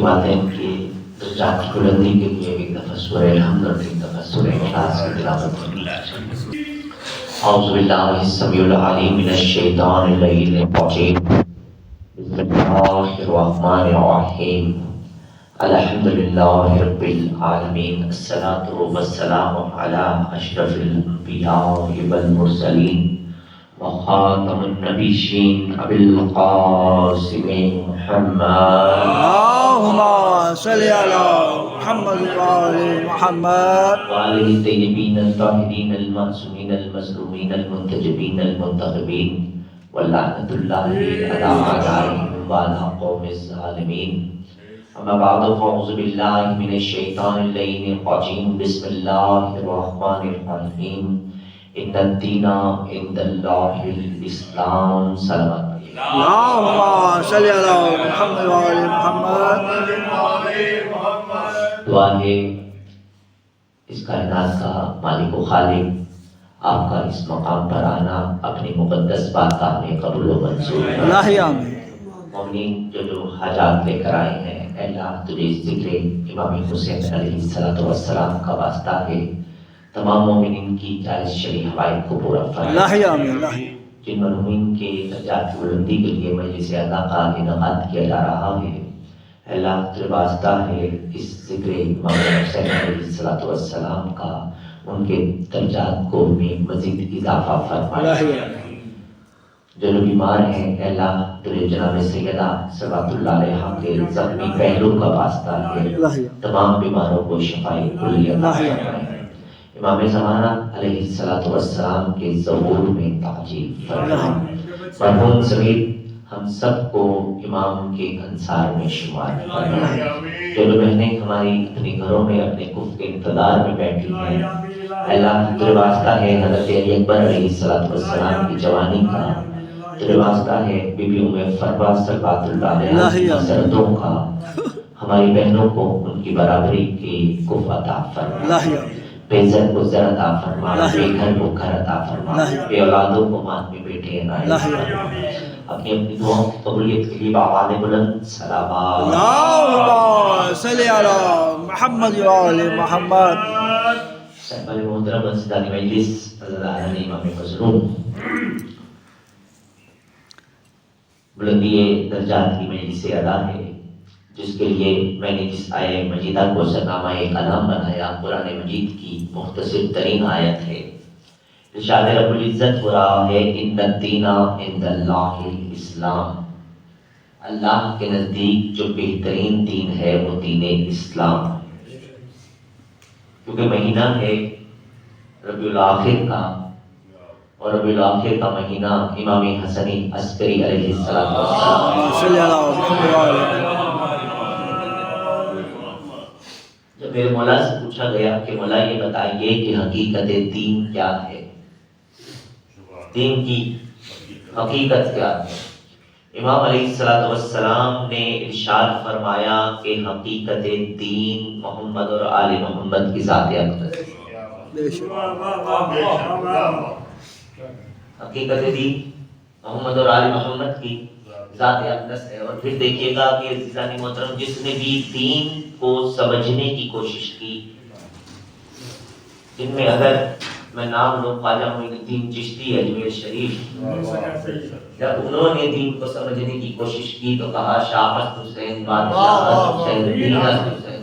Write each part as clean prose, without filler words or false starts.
والدین کے درجات کی بلندی کے لیے ایک دفعہ سورہ الحمد اور ایک دفعہ سورہ اخلاص کی تلاوت کریں۔ اعوذ باللہ السمیع العلیم من الشیطان اللعین الرجیم، بسم اللہ الرحمن الرحیم، الحمد للہ رب العالمین، الصلاۃ والسلام علی اشرف الانبیاء والمرسلین وخاتم النبیین ابی القاسم محمد اللہم صلی علی محمد وآل محمد وآلہ الطیبین الطاہرین المعصومین المظلومین المنتجبین المنتخبین واللعنۃ اللہ علی اعدائہم وعلی قوم الظالمین۔ اما بعد فاعوذ باللہ من الشیطان اللعین الرجیم، بسم اللہ الرحمن الرحیم، ان الدین عند اللہ الاسلام۔ سلام اللہم صلی علی محمد وآل محمد۔ دعا ہے اس کائنات کا مالک و خالق آپ کا اس مقام پر آنا اپنی مقدس بارگاہ میں قبول و منظور ہے۔ اللہ آمین۔ مومنین جو حاجات لے کر آئے ہیں، اے اللہ تجھے اس ذکر امام حسین علیہ السلام کا واسطہ ہے، تمام مومنین کی جائز شرعی حوائج کو پورا فرما۔ اللہ آمین۔ اللہ جن مرحومین کے درجات کی بلندی کے لیے مجلس اعلیٰ کا انعقاد کیا جا رہا ہے، اے اللہ تجھے واسطہ ہے اس ذکر امام حسین علیہ السلام کا ان کے درجات کو میں مزید اضافہ فرما۔ جو لوگ بیمار ہیں، اے اللہ تیرے جناب سیدہ صلوات اللہ علیہ کے زخمی پہلو کا واسطہ ہے، تمام بیماروں کو شفائی کلیہ عطا فرمائے۔ امام زمانہ علیہ السلام کے ظہور میں تعجیل فرمائے۔ مرحوم سمیت ہم سب کو امام کے انصار میں شمار فرمائے۔ جو بہنیں ہماری اپنے گھروں میں اپنے کف کے انتظار میں بیٹھی ہیں، اللہ تیرے واسطہ ہے حضرت علی اکبر علیہ السلام کی جوانی کا، تیرے واسطہ ہے بی بی ام فروا صلوات اللہ علیہا کی مسرتوں کا، ہماری بہنوں کو ان کی برابری کی کف عطا فرما، بے زر کو زر عطا فرما، بے گھر کو گھر عطا فرما، بے اولادوں کو ماں میں بیٹے عنایت فرما۔ اپنی اپنی دعاؤں کی قبولیت کے لیے بآواز بلند صلوات۔ اللہم صلی علی محمد وآل محمد۔ صاحبان محترم انصدانی مجلس، اللہ علیہ امام مظلوم، بلندی درجات کی مجلس ادا ہے، جس کے لیے میں نے جس آیہ مجیدہ کو سرنامہ کلام بنایا، قرآن مجید کی مختصر ترین آیت ہے۔ ارشاد رب العزت ہو رہا ہے، ان الدین عند اللہ الاسلام، اللہ کے نزدیک جو بہترین دین ہے وہ دین اسلام، کیونکہ مہینہ ہے ربیع الاخر کا، اور ربیع الاخر کا مہینہ امام حسنی عسکری علیہ السلام صلی اللہ علیہ وسلم۔ جب میرے مولا سے پوچھا گیا کہ مولا یہ بتائیے کہ حقیقت دین کیا ہے، دین کی حقیقت کیا ہے، امام علیہ السلام نے ارشاد فرمایا کہ حقیقت دین محمد اور آل محمد کی ذات اقدس ہے۔ حقیقت دین محمد اور آل محمد کی ذات اقدس ہے۔ اور پھر دیکھیے گا کہ عزیزان محترم، جس نے بھی دین کو سمجھنے کی کوشش کی، جن میں اگر میں نام لوں خواجہ معین الدین چشتی اجمیر شریف، جب انہوں نے دین کو سمجھنے کی کوشش کی تو کہا شاہت حسین، بادشاہت حسین، دینت حسین،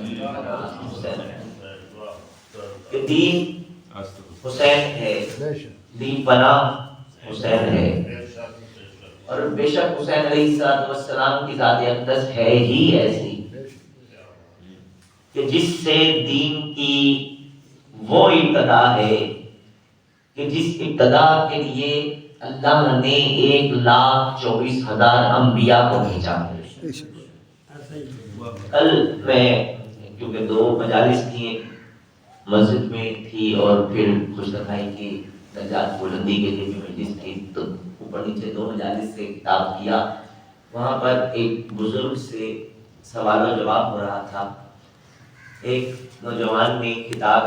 کہ دین حسین ہے، دین پناہ حسین ہے، اور بے شک حسین علیہ السلام کی ذات اقدس ہے ہی ایسی کہ جس سے دین کی وہ ابتدا ہے کہ جس ابتدا کے لیے اللہ نے 1,24,000 انبیاء کو بھیجا۔ کل میں کیونکہ 2 مجالس تھیں، مسجد میں تھی اور پھر خوش رکھائی کی درجات بلندی کے لیے بھی مجلس تھی، تو اوپر نیچے 2 مجالس سے خطاب کیا۔ وہاں پر ایک بزرگ سے سوال و جواب ہو رہا تھا۔ ایک نوجوان نے خطاب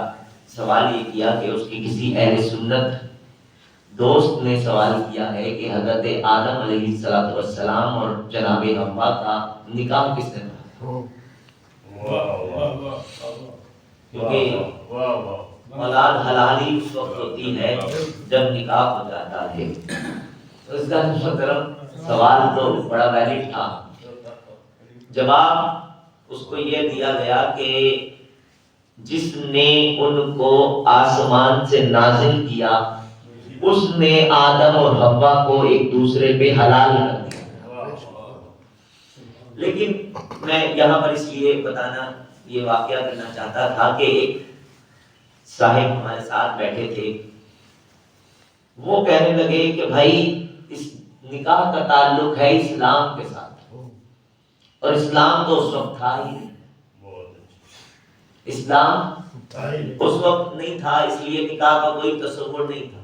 سوال یہ کیا کہ اس کی کسی اہل سنت دوست نے سوال کیا ہے کہ حضرت آدم علیہ السلام اور جناب حوا کا نکاح کس نے پڑھا؟ کیونکہ اولاد حلالی اس وقت ہوتی ہے جب نکاح ہو جاتا ہے. تو اس کا محترم سوال تو بڑا ویلڈ تھا. جواب اس کو یہ دیا گیا کہ جس نے ان کو آسمان سے نازل کیا اس نے آدم اور حوا کو ایک دوسرے پہ حلال کر دیا. لیکن میں یہاں پر اس لیے بتانا یہ واقعہ کرنا چاہتا تھا کہ ایک صاحب ہمارے ساتھ بیٹھے تھے. وہ کہنے لگے کہ بھائی اس نکاح کا تعلق ہے اسلام کے ساتھ اور اسلام تو اس وقت تھا ہی نہیں. اسلام اس وقت نہیں تھا اس لیے نکاح کا کوئی تصور نہیں تھا.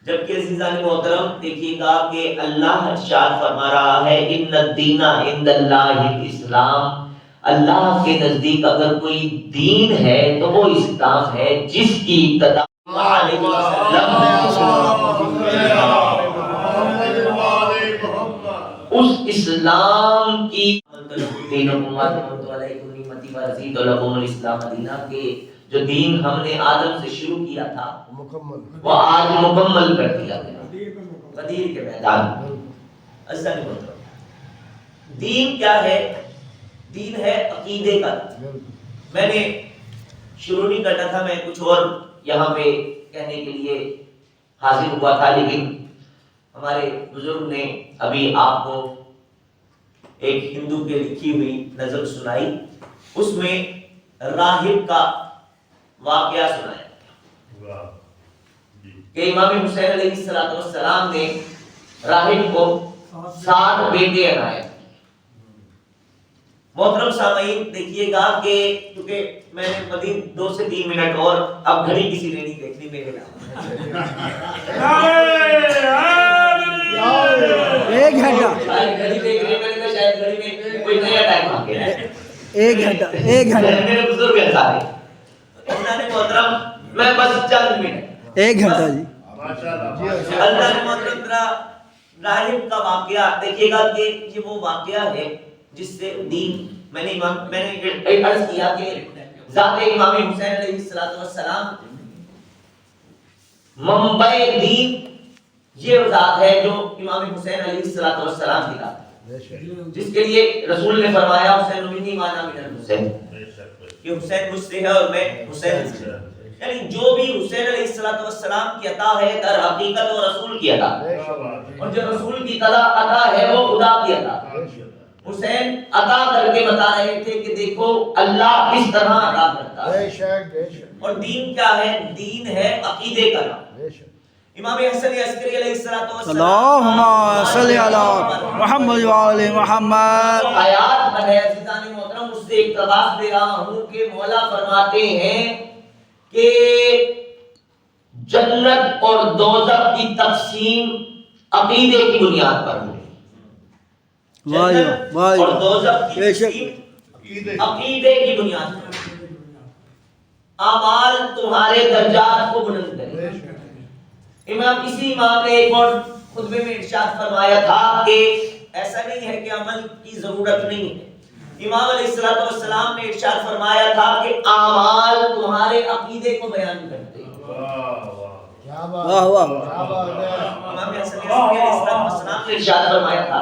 جبکہ عزیزان محترم دیکھیے گا کہ اللہ ارشاد فرما رہا ہے ان الدین عند اللہ الاسلام. اللہ کے نزدیک اگر کوئی دین ہے تو وہ اسلام ہے جس کی ابتدا اس اسلام کی جو دین ہم نے آدم سے شروع کیا تھا وہ آج مکمل کر دیا گیا بدیر کے میدان. دین کیا ہے؟ دین ہے عقیدے کا. میں نے شروع نہیں کرنا تھا, میں کچھ اور یہاں پہ کہنے کے لیے حاضر ہوا تھا, لیکن ہمارے بزرگ نے ابھی آپ کو ایک ہندو کے لکھی ہوئی نظم سنائی. اس میں راہب کا واقعہ سنایا کہ امام حسین علیہ السلام نے راہب کو 7 بیٹے عنایت. محترم سامعین دیکھیے گا کہ کیونکہ میں نے مزید 2 سے 3 منٹ اور اب گھڑی کسی نے نہیں دیکھنی میرے ایک گھنٹہ گھڑی دیکھ رہے میں نے شاید گھڑی میں کوئی نیا ٹائم آ گیا ہے. ایک گھنٹہ میرے بزرگ ہیں سارے اللہ نے محترم میں بس چند منٹ 1 گھنٹہ جی. اللہ نے محترم راہب کا واقعہ دیکھیے گا کہ یہ وہ واقعہ ہے جس سے دین میں نے عرض کیا کہ ذات امام حسین علیہ السلام منبع دین یہ ذات ہے جو امام حسین علیہ السلام کی ذات ہے, جس کے لیے رسول نے فرمایا حسین منی وانا من الحسین کہ حسین مجھ سے ہے اور میں حسین سے. یعنی جو بھی حسین علیہ السلام کی عطا ہے در حقیقت وہ رسول کی عطا ہے, اور جو رسول کی عطا ہے وہ خدا کی عطا ہے. حسین عطا کر کے بتا رہے تھے کہ دیکھو اللہ اس طرح عطا کرتا ہے. اور دین کیا ہے؟ دین ہے عقیدے کا نام. امام حسن عسکری علیہ السلام اللہم صلی علی محمد و آل محمد. آیات پر ہے عزیزان محترم, اس سے اقتباس دے رہا ہوں کہ مولا فرماتے ہیں کہ جنت اور دوزخ کی تقسیم عقیدے کی بنیاد پر ہوئی. جنت اور دوزخ کی تقسیم عقیدے کی بنیاد پر. اعمال تمہارے درجات کو بلند کرے. اسی امام نے ایک اور خطبے میں ارشاد فرمایا تھا کہ ایسا نہیں ہے کہ عمل کی ضرورت نہیں ہے. امام علیہ السلام نے ارشاد فرمایا تھا کہ اعمال تمہارے عقیدے کو بیان کرتے ہیں. واہ واہ. امام علیہ السلام نے ارشاد فرمایا تھا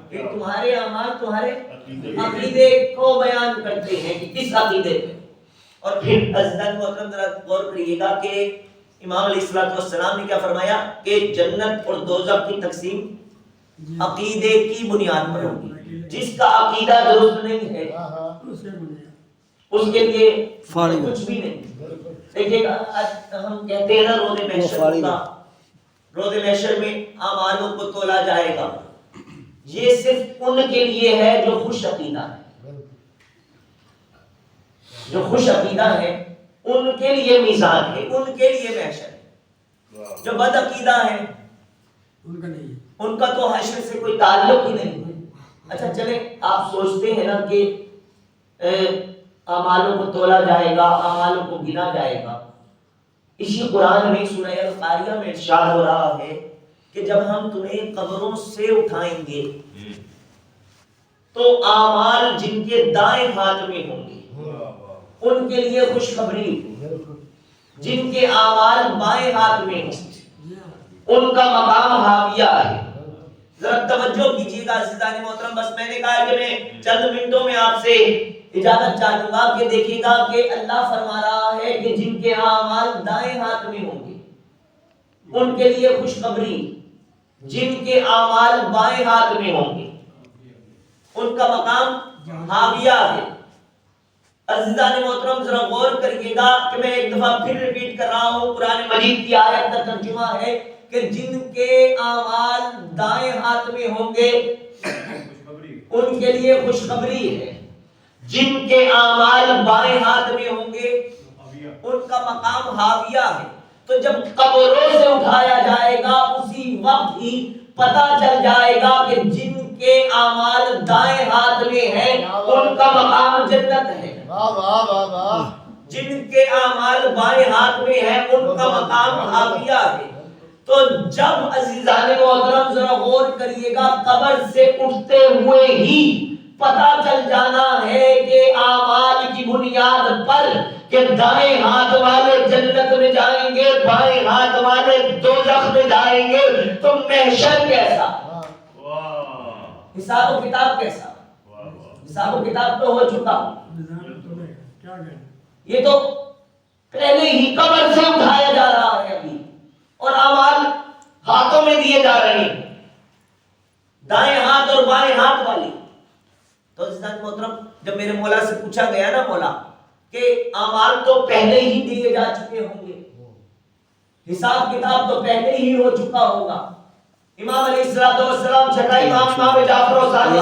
کہ تمہارے اعمال تمہارے عقیدے کو بیان کرتے ہیں کہ کس عقیدے پہ. اور پھر عزیزان محترم ذرا غور کریے گا کہ امام علیہ السلام نے کیا فرمایا کہ جنت اور دوزخ کی تقسیم عقیدے کی بنیاد پر ہوگی. جس کا عقیدہ درست نہیں ہے اس کے لیے کچھ بھی نہیں. دیکھیے گا ہم کہتے ہیں نا روز محشر میں اعمالوں کو تولا جائے گا. یہ صرف ان کے لیے ہے جو خوش عقیدہ ہے. جو خوش عقیدہ ہے ان کے لیے میزان ہے, ان کے لیے محشر ہے. جو بد عقیدہ ہے ان کا تو حشر سے کوئی تعلق ہی نہیں. اچھا چلیں آپ سوچتے ہیں نا کہ اعمالوں کو تولا جائے گا, اعمالوں کو گنا جائے گا. اسی قرآن میں سورہ القاریہ میں ارشاد ہو رہا ہے کہ جب ہم تمہیں قبروں سے اٹھائیں گے تو اعمال جن کے دائیں ہاتھ میں ہوں گے ان کے لیے خوشخبری، جن کے اعمال بائیں ہاتھ میں ہوں گے ان کا مقام حاویہ ہے۔ ذرا توجہ کیجیے گا عزیزان محترم، بس میں نے کہا کہ میں چند منٹوں میں آپ سے اجازت چاہوں گا کہ دیکھیے گا کہ اللہ فرما رہا ہے کہ جن کے اعمال دائیں ہاتھ میں ہوں گے ان کے لیے خوشخبری، جن کے اعمال بائیں ہاتھ میں ہوں گے ان کا مقام حاویہ ہے۔ عزیزان محترم ذرا غور کریے گا کہ میں ایک دفعہ پھر ریپیٹ کر رہا ہوں، قرآن مجید کی آیت کا ترجمہ ہے کہ جن کے اعمال دائیں ہاتھ میں ہوں گے ان کے لیے خوشخبری ہے، جن کے اعمال بائیں ہاتھ میں ہوں گے ان کا مقام حاویہ ہے۔ تو جب قبروں سے اٹھایا جائے گا اسی وقت ہی پتہ چل جائے گا کہ جن کے اعمال دائیں ہاتھ میں ہیں ان کا مقام جنت ہے، جن کے اعمال بائیں ہاتھ میں ہیں ان کا مقام حاویہ ہے۔ تو جب عزیزان محترم ذرا غور کریے گا، قبر سے اٹھتے ہوئے ہی پتہ چل جانا ہے کہ اعمال کی بنیاد پر کہ دائیں ہاتھ والے جنت میں جائیں گے، بائیں ہاتھ والے دوزخ میں جائیں گے، تو محشر کیسا، حساب و کتاب کیسا؟ حساب و کتاب تو ہو چکا، یہ تو پہلے ہی قبر سے اٹھایا جا رہا ہے ابھی، اور اعمال ہاتھوں میں دیے جا رہے ہیں، دائیں ہاتھ اور بائیں ہاتھ والی۔ تو عزیزان محترم جب میرے مولا سے پوچھا گیا نا مولا کہ اعمال تو پہلے ہی دیے جا چکے ہوں گے، حساب کتاب تو پہلے ہی ہو چکا ہوگا، امام علیہ السلام چھٹا امام جعفر و صادق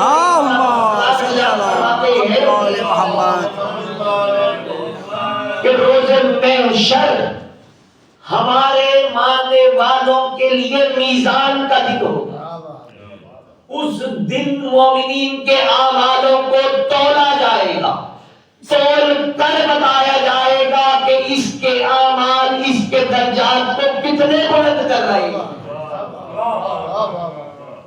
کہ روز محشر ہمارے ماننے والوں کے لیے میزان کا دن ہوگا، اس دن مومنین کے اعمالوں کو تولا جائے گا، تول کر بتایا جائے گا کہ اس کے اعمال اس کے درجات کو کتنے بلند کر رہے ہیں،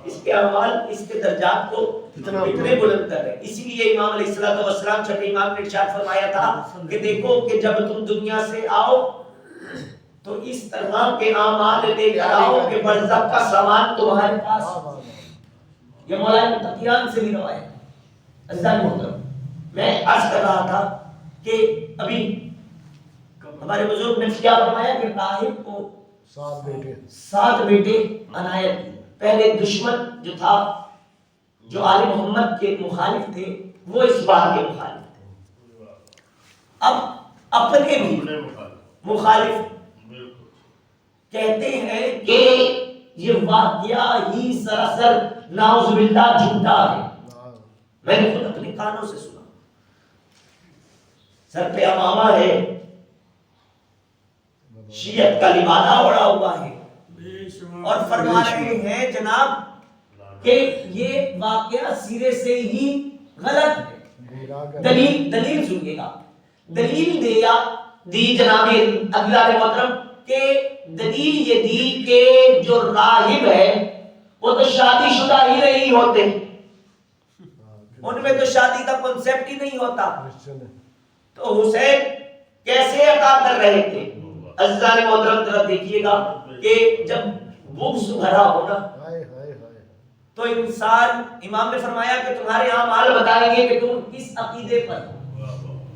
اس کے اعمال اس کے درجات کو کتنے بلند کر رہے ہیں۔ اسی لیے امام علیہ السلام چھٹے امام نے ارشاد فرمایا تھا کہ دیکھو کہ جب تم دنیا سے آؤ تو اس طرح کے اعمال لے کر آؤ کہ برزخ کا سامان تمہارے پاس، یہ مولانا تقیان سے بھی روایت۔ عزیزان محترم میں عرض کر رہا تھا کہ ابھی ہمارے بزرگ نے کیا فرمایا کہ راہب کو 7 بیٹے عنایت کی۔ پہلے دشمن جو تھا، جو آل محمد کے مخالف تھے، وہ اس بات کے مخالف تھے، اب اپنے بھی مخالف کہتے ہیں کہ یہ واقعہ ہی سراسر نعوذ باللہ جھوٹا ہے۔ میں نے خود اپنے کانوں سے سنا، سر پہ امامہ ہے، شیعت کا لبادہ اڑا ہوا ہے، اور فرما رہے ہیں جناب کہ یہ واقعہ سرے سے ہی غلط ہے۔ دلیل سنیے گا، دلیل دی جناب اگلا محترم کہ دلیل یہ دی کہ جو راہب ہے وہ تو شادی شدہ ہی نہیں ہوتے، ان میں تو شادی کا کنسیپٹ ہی نہیں ہوتا، تو حسین کیسے عطا کر رہے تھے؟ عزیزان محترم ذرا دیکھیے گا کہ جب بغض بھرا ہونا تو انسان، امام نے فرمایا کہ تمہارے اعمال بتائیں گے کہ تم کس عقیدے پر ہو۔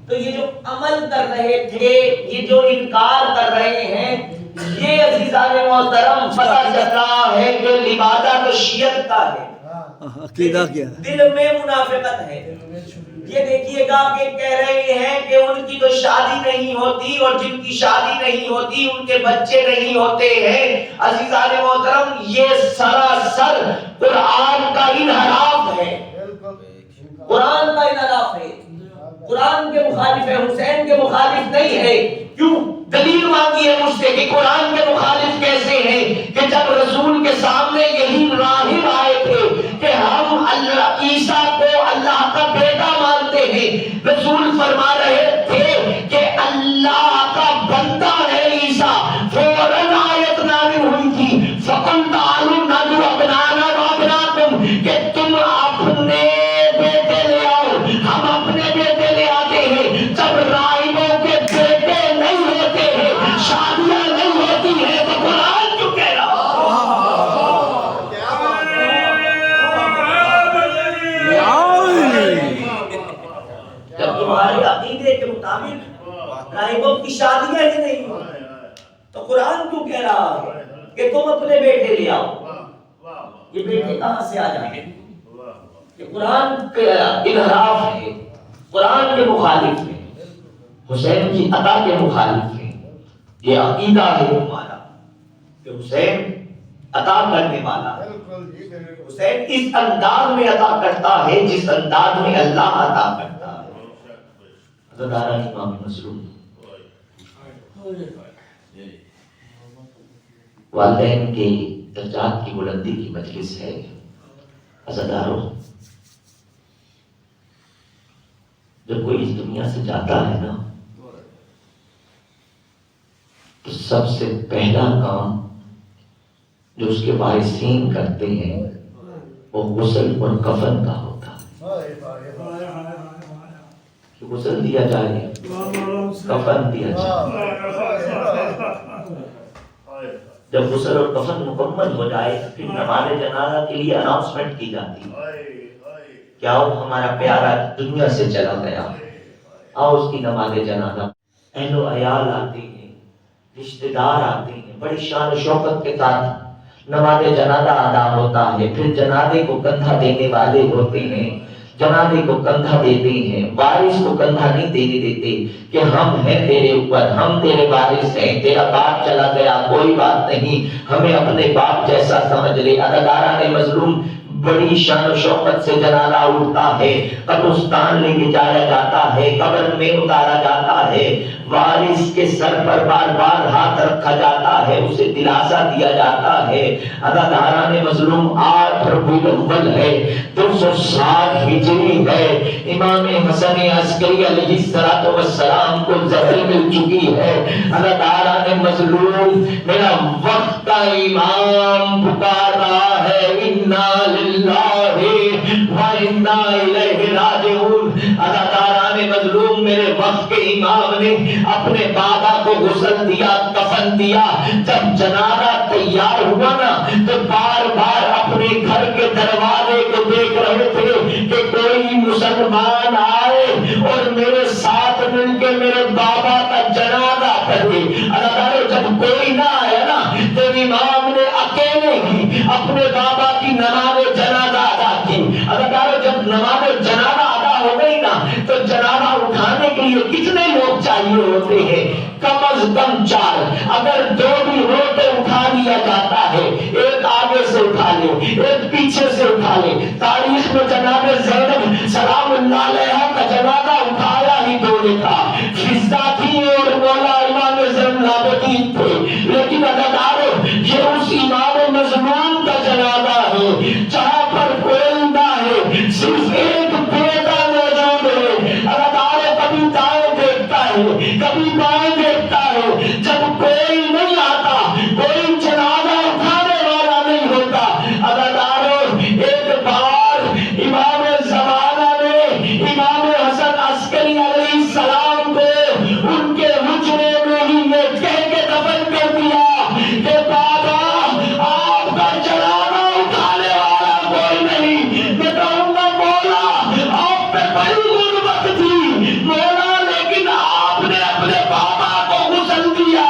تو یہ جو عمل کر رہے تھے، یہ جو انکار کر رہے ہیں، یہ عزیزان محترم پتہ چل رہا ہے کہ لبادہ تو شیعت کا ہے، عقیدہ کیا ہے، دل میں منافقت ہے۔ یہ دیکھیے گا کہ کہہ رہے ہیں کہ ان کی تو شادی نہیں ہوتی، اور جن کی شادی نہیں ہوتی ان کے بچے نہیں ہوتے ہیں۔ عزیزان محترم یہ سراسر قرآن کا انحراف ہے، قرآن کا انحراف ہے، قرآن کے مخالف ہے، حسین کے مخالف نہیں ہے۔ کیوں؟ دلیل مانگی ہے مجھ سے کہ قرآن کے مخالف کیسے ہیں کہ جب رسول کے سامنے یہی راہب آئے تھے کہ ہم اللہ عیسیٰ کو اللہ کا بیٹا مانتے ہیں، رسول فرما رہے تھے کہ اللہ کا بندہ ہے عیسیٰ، فوراً آیت نازل ہوئی تھی فَقُلْ تَعَالُوا نَدْعُ أَبْنَاءَنَا وَأَبْنَاءَكُمْ کہ تم اپنے بیٹے صاحبوں کی شادیاں ہی نہیں ہوئی، تو قرآن کیوں کہہ رہا ہے کہ تم اپنے بیٹے لے آؤ؟ یہ بیٹے کہاں سے آ جائیں گے؟ یہ قرآن کا انحراف ہے، قرآن کے مخالف ہے، حسین کی عطا کے مخالف ہے۔ یہ عقیدہ ہے ہمارا کہ حسین عطا کرنے والا ہے، حسین اس انداز میں عطا کرتا ہے جس انداز میں اللہ عطا کرتا ہے۔ عزادارہ امام مظلوم، والدین کے درجات کی بلندی کی مجلس ہے۔ عزاداروں، جب کوئی اس دنیا سے جاتا ہے نا تو سب سے پہلا کام جو اس کے وارثین کرتے ہیں وہ غسل اور کفن کا ہوتا ہے، کہ غسل دیا جائے، کفن دیا جائے۔ جب غسل اور کفن مکمل ہو جائے پھر نماز جنازہ کے لیے اناؤنسمنٹ کی جاتی ہے کہ آؤ ہمارا پیارا دنیا سے چلا گیا، آؤ اس کی نماز جنازہ۔ اہل و عیال آتے ہیں، رشتہ دار آتے ہیں، بڑی شان و شوکت کے ساتھ نماز جنازہ ادا ہوتا ہے۔ پھر جنازے کو کندھا دینے والے ہوتے ہیں، جنازے کو کندھا دیتے ہیں، وارث کو کندھا نہیں دینے دیتے کہ ہم ہیں تیرے اوپر، ہم تیرے وارث ہیں، تیرا باپ چلا گیا کوئی بات نہیں، ہمیں اپنے باپ جیسا سمجھ لے۔ عزاداران مظلوم، بڑی شان و شوکت سے جنازہ اٹھتا ہے، قبرستان لے کے جایا جاتا ہے، قبر میں اتارا جاتا ہے، وارث کے سر پر بار بار ہاتھ رکھا جاتا ہے، اسے دلاسا دیا جاتا ہے۔ عزاداران مظلوم، 8 ربیع الاول ہے، 260 ہجری ہے، امام حسن عسکری علیہ السلام کو زہر مل چکی ہے۔ عزاداران مظلوم، میرا وقت کا امام پکار رہا ہے، انا للہ و انا الیہ راجعون۔ عزاداران مظلوم، میرے وقت کے امام نے اپنے بابا کو غسل دیا، کفن دیا۔ جب جنازہ تیار ہوا نا تو بار بار اپنے گھر کے دروازے کو دیکھ رہے تھے کہ کوئی مسلمان آئے اور میرے ساتھ مل کے میرے بابا کا جنازہ پڑھے۔ عزاداروں، جب کوئی نہ آیا نا تو امام نے اکیلے ہی اپنے بابا کی نماز جنازہ ادا کی۔ عزاداروں، جب نماز جنازہ ادا ہو گئی نا تو جنازہ اٹھانے کے لیے کتنے لوگ چاہیے ہوتے ہیں؟ کم از کم 4، اگر 2 بھی ہو تو اٹھا لیا جاتا ہے، ایک آگے سے اٹھا لے، ایک پیچھے سے اٹھا لے۔ تاریخ میں جناب زینب سلام اللہ علیہا کا جنازہ اٹھایا ہی 2 نے تھا، فضہ تھی اور مولا امام زین العابدین تھے، لیکن عزاداروں یہ اس امام مظلوم کا جنازہ ہے جہاں پر کوئی نہ ہے، صرف ایک بیٹا موجود ہے۔ عزاداروں، کبھی دائیں دیکھتا ہے، کبھی بائیں دیکھتا ہے، جب کوئی نہیں آتا، کوئی جنازہ اٹھانے والا نہیں ہوتا۔ عزاداروں، ایک بار امام زمانہ نے امام حسن عسکری علیہ السلام کو ان کے حجرے میں ہی یہ کہہ کے دفن کر دیا کہ بابا آپ کا جنازہ اٹھانے والا کوئی نہیں۔ میں کہوں گا مولا آپ پہ بڑی غربت تھی مولا، لیکن آپ نے اپنے بابا کو غسل دیا،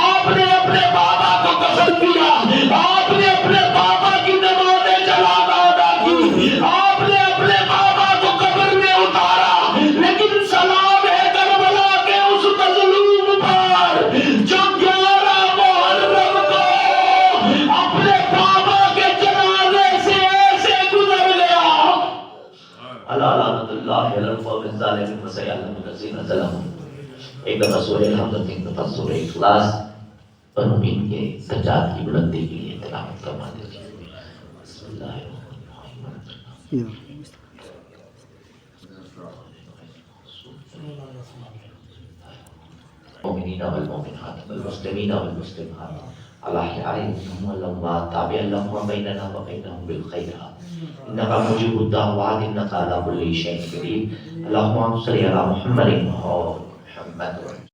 آپ نے اپنے بابا کو غسل دیا، آپ نے اپنے بابا کی نماز جنازہ ادا کی، آپ نے اپنے بابا کو قبر میں اتارا، لیکن سلام ہے کربلا کے اس مظلوم پر جو 11 محرم کو اپنے بابا کے جنازے سے ایسے گزر گیا۔ اللہ لعنت اللہ علی القوم الظالمین وسیعلم الذین ظلموا۔ ایک دفعہ سورہ الحمد، ایک دفعہ سورہ اخلاص اور ان کے درجات کی بلندی کے لیے تلاوت فرما دیجیے۔ بسم اللہ الرحمن الرحیم۔ المؤمنین والمؤمنات والمسلمین والمسلمات الاحیاء والاموات تابع لهم بیننا وبینهم بالخیرات انک مجیب الدعوات انک علی کل شیء قدیر۔ اللهم صل علی محمد و محمد